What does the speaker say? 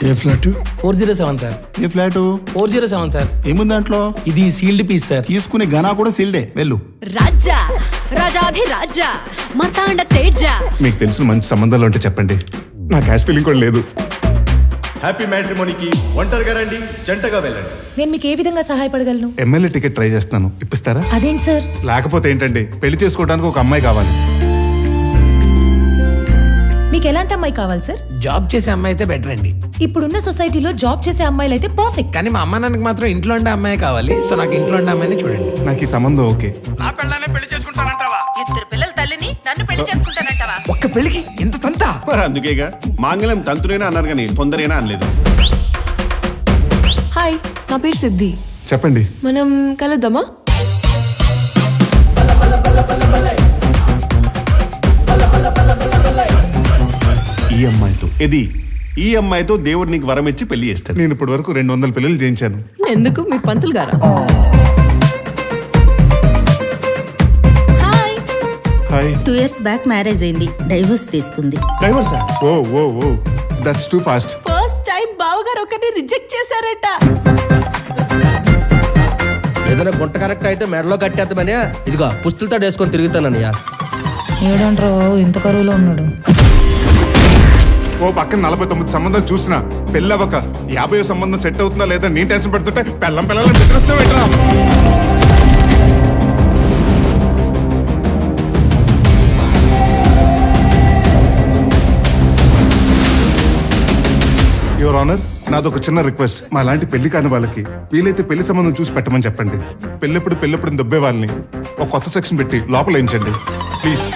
ఏ flat? 407 sir. ఏ flat? 407 sir. ఏముంది దాంట్లో? ఇది సీల్డ్ పీస్ సార్. తీసుకునే గనా కూడా సీల్డే. వెళ్ళు. రాజా రాజాధి రాజా మార్తాండ తేజ. మీకు తెలిసిన మంచి సంబంధాలు ఉంటే చెప్పండి, నా క్యాష్ ఫీలింగ్ కూడా లేదు. హ్యాపీ మ్యాట్రిమోనీకి ఒంటరిగా రండి, జంటగా వెళ్ళండి. నేను మీకు ఏ విధంగా సహాయపడగలను? ఎమ్మెల్యే టికెట్ ట్రై చేస్తున్నాను, ఇప్పిస్తారా? అదేంటి సార్? లేకపోతే ఏంటండి, పెళ్లి చేసుకోవడానికి ఒక అమ్మాయి కావాలి. మీకు ఎలాంటి అమ్మాయి కావాలి సార్? జాబ్ చేసే అమ్మాయి అయితే బెటర్ అండి. ఇప్పుడున్న సొసైటీలో జాబ్ చేసే అమ్మాయిలు అయితే పర్ఫెక్ట్. కానీ మా అమ్మ నాన్నకి మాత్రం ఇంట్లో ఉండే అమ్మాయి కావాలి. సో నాకు ఇంట్లో ఉండే అమ్మాయిని చూడండి. నాకు ఈ సంబంధం ఓకే. నా పిల్లనే పెళ్లి చేసుకుంటానంటావా? ఇద్దరు పిల్లల తల్లిని నన్ను పెళ్లి చేసుకుంటానంటావా? ఒక్క పెళ్లికి ఇంత తంతా? మరి అందుకేగా మాంగళ్యం తంతునైనా అన్నారు కానీ తొందరైనా అనలేదు. హాయ్, నా పేరు సిద్ధి. చెప్పండి. మనం కలుద్దామా? ఈ అమ్మాయితో ఈ అమ్మాయితో దేవుడు నీకు వరం ఇచ్చి పెళ్లి చేస్తాడు. నేను ఇప్పటి వరకు 200 పెళ్లిళ్ళు చేయించాను. ఎందుకు, మీరు పంతులు గారా? హాయ్. 2 years బ్యాక్ మ్యారేజ్ అయింది, డైవర్స్ తీసుకుంది. Driver sir. Oh oh oh that's too fast. First time బావగారు ఒకరిని రిజెక్ట్ చేశారట. ఏదైనా గుంట కరెక్ట్ అయితే మెడలో కట్టేద్దామని ఇదిగో పుస్తులతో వేసుకొని తిరుగుతానయ్యా. ఏడంట్రో ఇంత కరువులో ఉన్నాడు. ఓ పక్కన 49 సంబంధాలు చూసినా పెళ్ళి అవ్వక 50 సంబంధం సెట్ అవుతుందా లేదా నేను టెన్షన్ పడుతుంటే పిల్లలని నిద్రస్తున్నావేట్రా? యువర్ ఆనర్, నాదొక చిన్న రిక్వెస్ట్. మా లాంటి పెళ్లి కాని వాళ్ళకి వీలైతే పెళ్లి సంబంధం చూసి పెట్టమని చెప్పండి. పెళ్ళెప్పుడు దొబ్బే వాళ్ళని ఒక కొత్త సెక్షన్ పెట్టి లోపల వేయించండి ప్లీజ్.